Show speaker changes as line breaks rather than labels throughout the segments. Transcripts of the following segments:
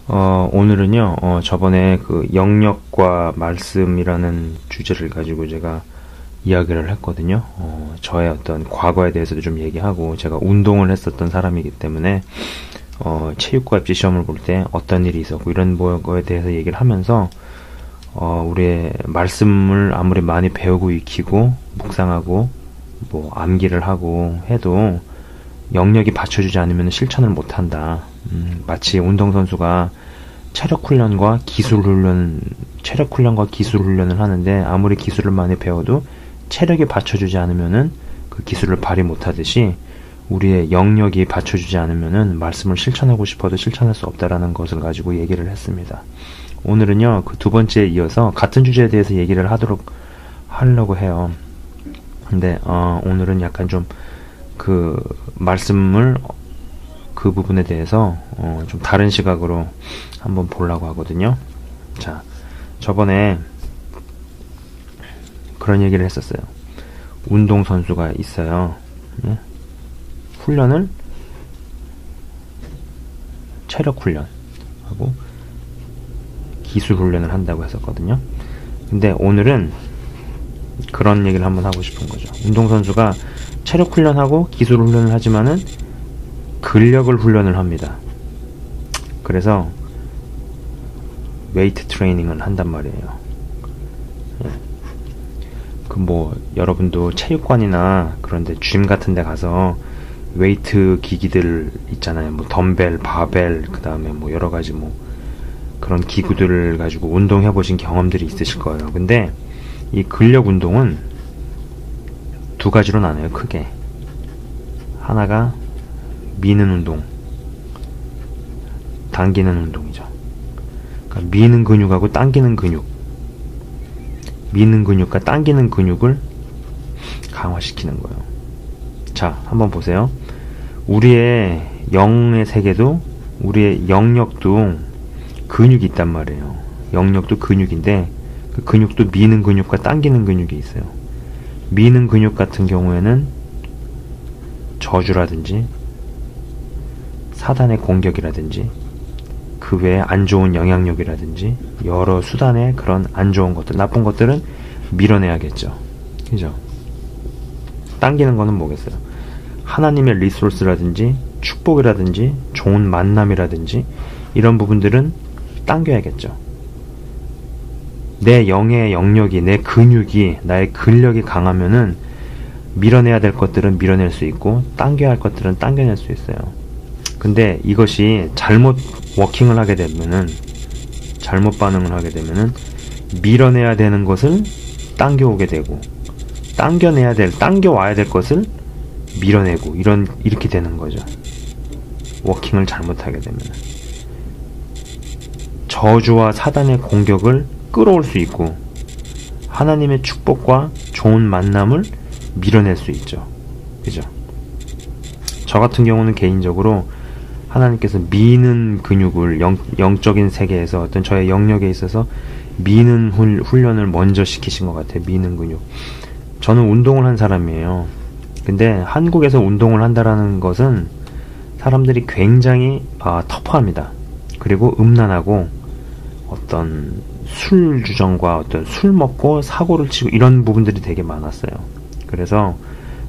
오늘은요, 저번에 그 영역과 말씀이라는 주제를 가지고 제가 이야기를 했거든요. 저의 어떤 과거에 대해서도 좀 얘기하고, 제가 운동을 했었던 사람이기 때문에, 체육과 입시 시험을 볼 때 어떤 일이 있었고, 이런 거에 대해서 얘기를 하면서, 우리의 말씀을 아무리 많이 배우고 익히고, 묵상하고, 뭐, 암기를 하고 해도, 영역이 받쳐주지 않으면 실천을 못한다. 마치 운동선수가 체력 훈련과 기술 훈련을 하는데 아무리 기술을 많이 배워도 체력이 받쳐주지 않으면은 그 기술을 발휘 못하듯이 우리의 영역이 받쳐주지 않으면은 말씀을 실천하고 싶어도 실천할 수 없다라는 것을 가지고 얘기를 했습니다. 오늘은요, 그 두 번째에 이어서 같은 주제에 대해서 얘기를 하려고 해요. 근데, 오늘은 약간 좀 그 말씀을 그 부분에 대해서 좀 다른 시각으로 한번 보려고 하거든요. 자, 저번에 그런 얘기를 했었어요. 운동선수가 있어요. 예? 훈련을 체력 훈련하고 기술 훈련을 한다고 했었거든요. 근데 오늘은 그런 얘기를 한번 하고 싶은 거죠. 운동선수가 체력 훈련하고 기술 훈련을 하지만은 근력을 훈련을 합니다. 그래서 웨이트 트레이닝을 한단 말이에요. 예. 여러분도 체육관이나 그런데 짐 같은 데 가서 웨이트 기기들 있잖아요. 뭐 덤벨, 바벨, 그 다음에 뭐 여러가지 뭐 그런 기구들을 가지고 운동해 보신 경험들이 있으실 거예요. 근데 이 근력 운동은 두 가지로 나눠요, 크게. 하나가 미는 운동, 당기는 운동이죠. 그러니까 미는 근육하고 당기는 근육, 미는 근육과 당기는 근육을 강화시키는 거예요. 자, 한번 보세요. 우리의 영의 세계도, 우리의 영역도 근육이 있단 말이에요. 영역도 근육인데 그 근육도 미는 근육과 당기는 근육이 있어요. 미는 근육 같은 경우에는 저주라든지 사단의 공격이라든지 그 외에 안 좋은 영향력이라든지 여러 수단의 그런 안 좋은 것들, 나쁜 것들은 밀어내야겠죠. 그죠? 당기는 거는 뭐겠어요? 하나님의 리소스라든지 축복이라든지 좋은 만남이라든지 이런 부분들은 당겨야겠죠. 내 영의 영역이, 내 근육이, 나의 근력이 강하면은 밀어내야 될 것들은 밀어낼 수 있고 당겨야 할 것들은 당겨낼 수 있어요. 근데 이것이 잘못 워킹을 하게 되면은, 잘못 반응을 하게 되면은 밀어내야 되는 것을 당겨오게 되고 당겨와야 될 것을 밀어내고 이렇게 되는 거죠. 워킹을 잘못하게 되면은 저주와 사단의 공격을 끌어올 수 있고 하나님의 축복과 좋은 만남을 밀어낼 수 있죠. 그죠? 저 같은 경우는 개인적으로 하나님께서 미는 근육을 영적인 세계에서 어떤 저의 영역에 있어서 미는 훈련을 먼저 시키신 것 같아요. 미는 근육. 저는 운동을 한 사람이에요. 근데 한국에서 운동을 한다라는 것은 사람들이 굉장히 터프합니다. 그리고 음란하고 어떤 술 주정과 어떤 술 먹고 사고를 치고 이런 부분들이 되게 많았어요. 그래서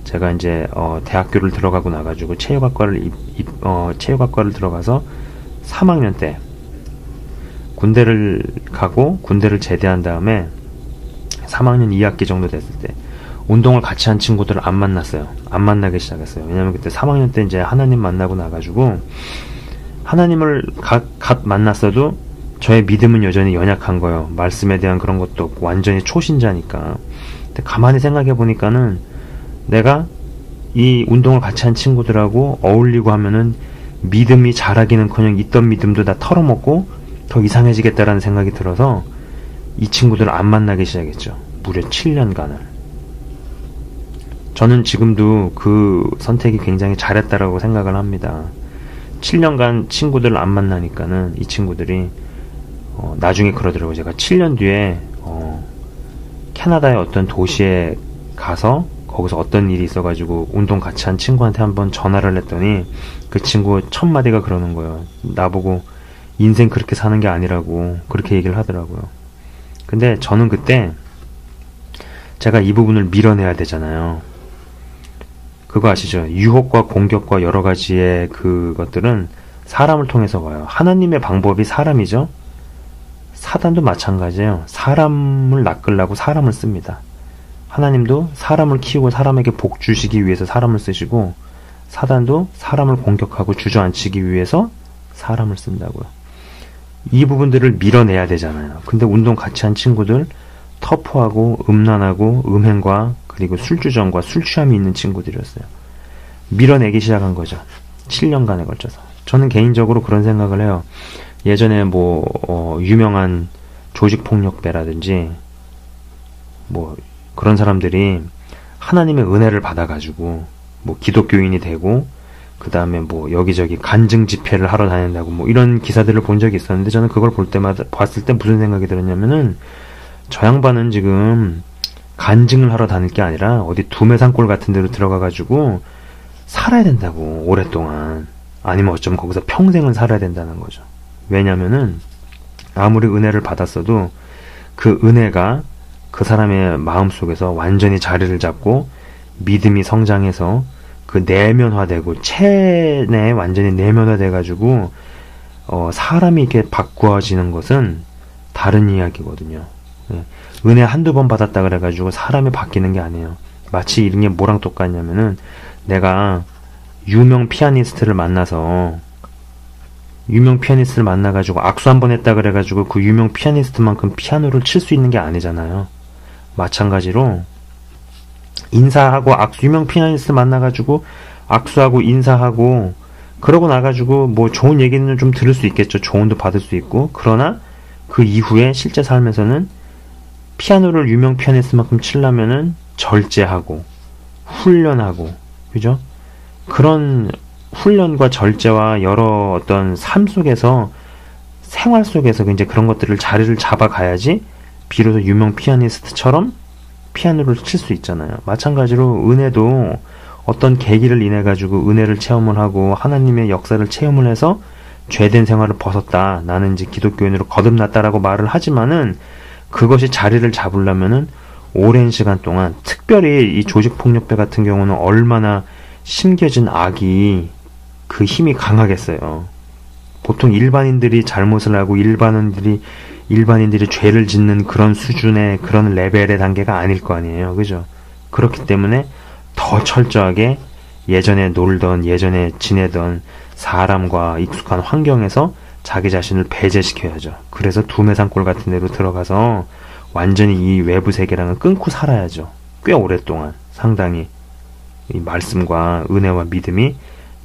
제가 이제 대학교를 들어가고 나가지고 체육학과를 들어가서 3학년 때 군대를 가고 군대를 제대한 다음에 3학년 2학기 정도 됐을 때 운동을 같이 한 친구들을 안 만났어요. 안 만나기 시작했어요. 왜냐면 그때 3학년 때 이제 하나님 만나고 나가지고 하나님을 갓 만났어도 저의 믿음은 여전히 연약한 거예요. 말씀에 대한 그런 것도 없고 완전히 초신자니까. 근데 가만히 생각해 보니까는 내가 이 운동을 같이 한 친구들하고 어울리고 하면은 믿음이 자라기는커녕 있던 믿음도 다 털어먹고 더 이상해지겠다라는 생각이 들어서 이 친구들을 안 만나기 시작했죠. 무려 7년간을. 저는 지금도 그 선택이 굉장히 잘했다라고 생각을 합니다. 7년간 친구들을 안 만나니까는 이 친구들이 나중에 그러더라고요. 제가 7년 뒤에 캐나다의 어떤 도시에 가서 거기서 어떤 일이 있어가지고 운동 같이 한 친구한테 한번 전화를 했더니 그 친구 첫 마디가 그러는 거예요. 나보고 인생 그렇게 사는 게 아니라고 그렇게 얘기를 하더라고요. 근데 저는 그때 제가 이 부분을 밀어내야 되잖아요. 그거 아시죠? 유혹과 공격과 여러 가지의 그것들은 사람을 통해서 와요. 하나님의 방법이 사람이죠. 사단도 마찬가지예요. 사람을 낚으려고 사람을 씁니다. 하나님도 사람을 키우고 사람에게 복 주시기 위해서 사람을 쓰시고, 사단도 사람을 공격하고 주저앉히기 위해서 사람을 쓴다고요. 이 부분들을 밀어내야 되잖아요. 근데 운동 같이 한 친구들, 터프하고 음란하고 음행과 그리고 술주정과 술취함이 있는 친구들이었어요. 밀어내기 시작한 거죠. 7년간에 걸쳐서. 저는 개인적으로 그런 생각을 해요. 예전에 유명한 조직폭력배라든지 그런 사람들이 하나님의 은혜를 받아가지고 기독교인이 되고, 그 다음에 여기저기 간증 집회를 하러 다닌다고 이런 기사들을 본 적이 있었는데, 저는 그걸 봤을 때 무슨 생각이 들었냐면은, 저 양반은 지금 간증을 하러 다닐 게 아니라 어디 두매산골 같은 데로 들어가가지고 살아야 된다고, 오랫동안. 아니면 어쩌면 거기서 평생을 살아야 된다는 거죠. 왜냐면은 아무리 은혜를 받았어도 그 은혜가 그 사람의 마음속에서 완전히 자리를 잡고 믿음이 성장해서 그 내면화되고 체내에 완전히 내면화돼가지고 사람이 이렇게 바꾸어지는 것은 다른 이야기거든요. 은혜 한두 번 받았다 그래가지고 사람이 바뀌는 게 아니에요. 마치 이런 게 뭐랑 똑같냐면은, 내가 유명 피아니스트를 만나가지고 악수 한번 했다 그래가지고 그 유명 피아니스트만큼 피아노를 칠 수 있는 게 아니잖아요. 마찬가지로 인사하고 유명 피아니스트 만나가지고 악수하고 인사하고 그러고 나가지고 좋은 얘기는 좀 들을 수 있겠죠. 조언도 받을 수 있고. 그러나 그 이후에 실제 삶에서는 피아노를 유명 피아니스트만큼 치려면은 절제하고 훈련하고, 그죠? 그런 훈련과 절제와 여러 어떤 삶 속에서, 생활 속에서 이제 그런 것들을 자리를 잡아가야지 비로소 유명 피아니스트처럼 피아노를 칠 수 있잖아요. 마찬가지로 은혜도 어떤 계기를 인해 가지고 은혜를 체험을 하고 하나님의 역사를 체험을 해서 죄된 생활을 벗었다, 나는 이제 기독교인으로 거듭났다라고 말을 하지만은, 그것이 자리를 잡으려면은 오랜 시간 동안, 특별히 이 조직폭력배 같은 경우는 얼마나 심겨진 악이 그 힘이 강하겠어요. 보통 일반인들이 잘못을 하고 일반인들이 죄를 짓는 그런 수준의, 그런 레벨의 단계가 아닐 거 아니에요. 그죠? 그렇기 때문에 더 철저하게 예전에 놀던, 예전에 지내던 사람과 익숙한 환경에서 자기 자신을 배제시켜야죠. 그래서 두매산골 같은 데로 들어가서 완전히 이 외부 세계랑은 끊고 살아야죠. 꽤 오랫동안, 상당히 이 말씀과 은혜와 믿음이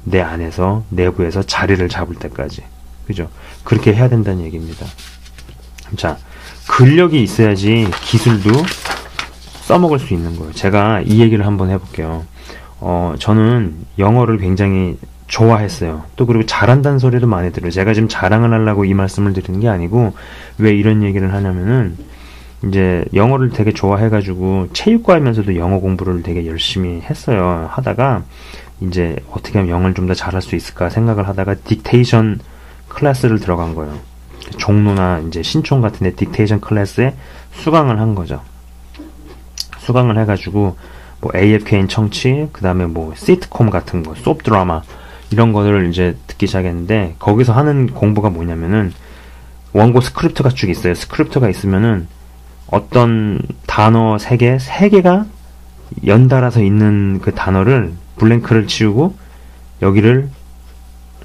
내 안에서, 내부에서 자리를 잡을 때까지. 그죠? 그렇게 해야 된다는 얘기입니다. 자, 근력이 있어야지 기술도 써먹을 수 있는 거예요. 제가 이 얘기를 한번 해볼게요. 저는 영어를 굉장히 좋아했어요. 또 그리고 잘한다는 소리도 많이 들어요. 제가 지금 자랑을 하려고 이 말씀을 드리는 게 아니고, 왜 이런 얘기를 하냐면은, 이제 영어를 되게 좋아해가지고 체육과이면서도 영어 공부를 되게 열심히 했어요. 하다가 이제 어떻게 하면 영어를 좀 더 잘할 수 있을까 생각을 하다가 딕테이션 클래스를 들어간 거예요. 종로나 이제 신촌 같은 데 딕테이션 클래스에 수강을 한 거죠. 수강을 해가지고 AFK인 청취, 그 다음에 시트콤 같은 거, 소프 드라마 이런 거를 이제 듣기 시작했는데, 거기서 하는 공부가 뭐냐면은 원고 스크립트가 쭉 있어요. 스크립트가 있으면은 어떤 단어 3개가 연달아서 있는 그 단어를 블랭크를 치우고 여기를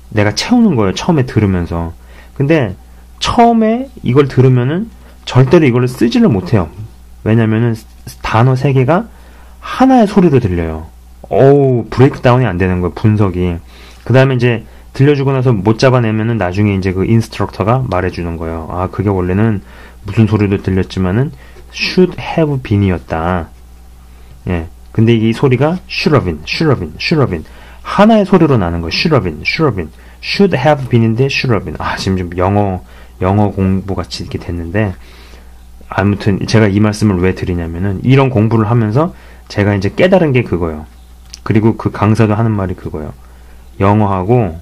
내가 채우는 거예요. 처음에 들으면서. 근데 처음에 이걸 들으면은 절대로 이걸 쓰지를 못해요. 왜냐면은 단어 3개가 하나의 소리로 들려요. 브레이크 다운이 안 되는 거예요. 분석이. 그 다음에 이제 들려주고 나서 못 잡아내면은 나중에 이제 그 인스트럭터가 말해주는 거예요. 아, 그게 원래는 무슨 소리도 들렸지만은 should have been이었다. 예. 근데 이 소리가 should have been 하나의 소리로 나는 거예요. should have been should have been인데 should have been. 아, 지금 좀 영어 공부 같이 이렇게 됐는데, 아무튼 제가 이 말씀을 왜 드리냐면은, 이런 공부를 하면서 제가 이제 깨달은 게 그거예요. 그리고 그 강사도 하는 말이 그거예요. 영어하고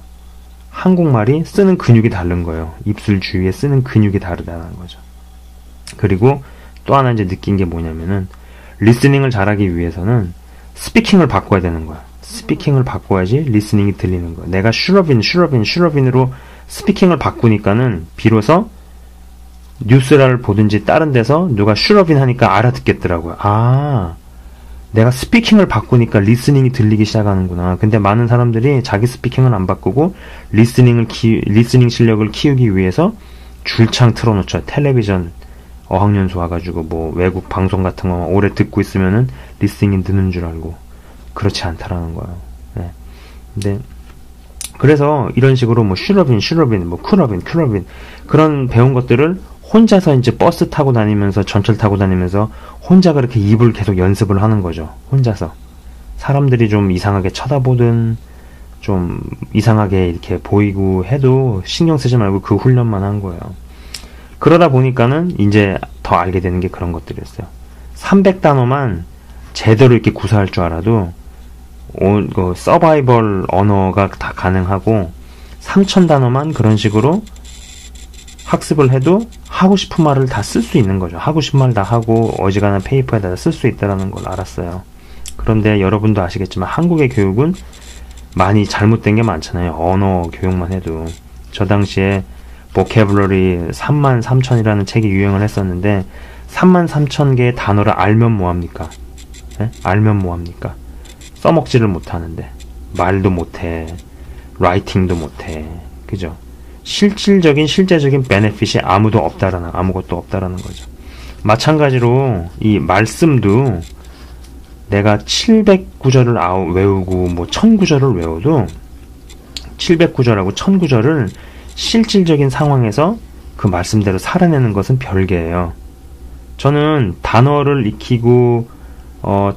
한국말이 쓰는 근육이 다른 거예요. 입술 주위에 쓰는 근육이 다르다는 거죠. 그리고 또 하나 이제 느낀 게 뭐냐면은 리스닝을 잘하기 위해서는 스피킹을 바꿔야 되는 거야. 스피킹을 바꿔야지 리스닝이 들리는 거야. 내가 슈러빈으로 스피킹을 바꾸니까는 비로소 뉴스를 보든지 다른 데서 누가 슈러빈 하니까 알아듣겠더라고요. 아, 내가 스피킹을 바꾸니까 리스닝이 들리기 시작하는구나. 근데 많은 사람들이 자기 스피킹을 안 바꾸고 리스닝 실력을 키우기 위해서 줄창 틀어놓죠. 텔레비전 어학연수 와가지고 뭐 외국 방송 같은 거 오래 듣고 있으면은 리스닝이 느는 줄 알고 그렇지 않다라는 거예요. 네. 근데 그래서 이런 식으로 뭐 슈러빈, 뭐 쿨러빈 그런 배운 것들을 혼자서 이제 버스 타고 다니면서 전철 타고 다니면서 혼자 그렇게 입을 계속 연습을 하는 거죠. 혼자서 사람들이 좀 이상하게 쳐다보든 좀 이상하게 이렇게 보이고 해도 신경 쓰지 말고 그 훈련만 한 거예요. 그러다 보니까는 이제 더 알게 되는 게 그런 것들이었어요. 300단어만 제대로 이렇게 구사할 줄 알아도 서바이벌 언어가 다 가능하고 3000단어만 그런 식으로 학습을 해도 하고 싶은 말을 다 쓸 수 있는 거죠. 하고 싶은 말 다 하고 어지간한 페이퍼에다 쓸 수 있다는 걸 알았어요. 그런데 여러분도 아시겠지만 한국의 교육은 많이 잘못된 게 많잖아요. 언어 교육만 해도. 저 당시에 보캐블러리 33,000이라는 책이 유행을 했었는데 33,000개의 단어를 알면 뭐합니까? 네? 알면 뭐합니까? 써먹지를 못하는데 말도 못해, 라이팅도 못해, 그죠? 실제적인 베네핏이 아무것도 없다라는 거죠. 마찬가지로 이 말씀도 내가 700구절을 외우고 뭐 1000구절을 외워도 700구절하고 1000구절을 실질적인 상황에서 그 말씀대로 살아내는 것은 별개예요. 저는 단어를 익히고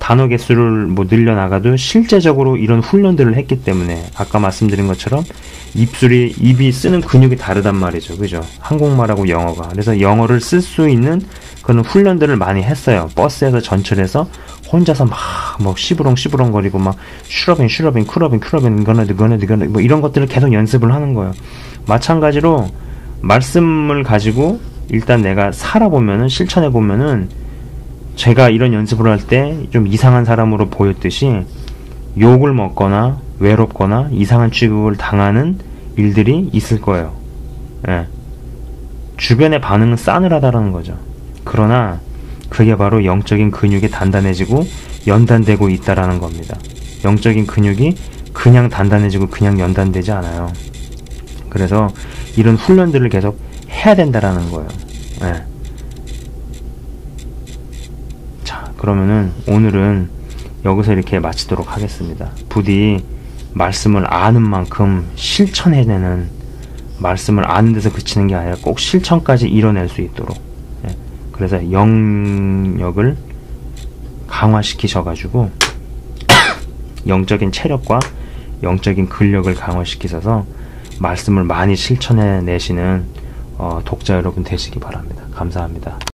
단어 개수를 뭐 늘려나가도 실제적으로 이런 훈련들을 했기 때문에 아까 말씀드린 것처럼 입이 쓰는 근육이 다르단 말이죠. 그죠? 한국말하고 영어가. 그래서 영어를 쓸 수 있는 그런 훈련들을 많이 했어요. 버스에서 전철에서 혼자서 막 시부렁 거리고 막 슈러빈 쿨러빈 이거는 뭐 이런 것들을 계속 연습을 하는 거예요. 마찬가지로 말씀을 가지고 일단 내가 살아보면은 실천해보면은 제가 이런 연습을 할 때 좀 이상한 사람으로 보였듯이 욕을 먹거나 외롭거나 이상한 취급을 당하는 일들이 있을 거예요. 예. 주변의 반응은 싸늘하다라는 거죠. 그러나 그게 바로 영적인 근육이 단단해지고 연단되고 있다라는 겁니다. 영적인 근육이 그냥 단단해지고 그냥 연단되지 않아요. 그래서 이런 훈련들을 계속 해야 된다라는 거예요. 예. 자, 그러면은 오늘은 여기서 이렇게 마치도록 하겠습니다. 부디 말씀을 아는 만큼 실천해내는, 말씀을 아는 데서 그치는 게 아니라 꼭 실천까지 이뤄낼 수 있도록, 예. 그래서 영역을 강화시키셔가지고 영적인 체력과 영적인 근력을 강화시키셔서 말씀을 많이 실천해내시는 독자 여러분 되시기 바랍니다. 감사합니다.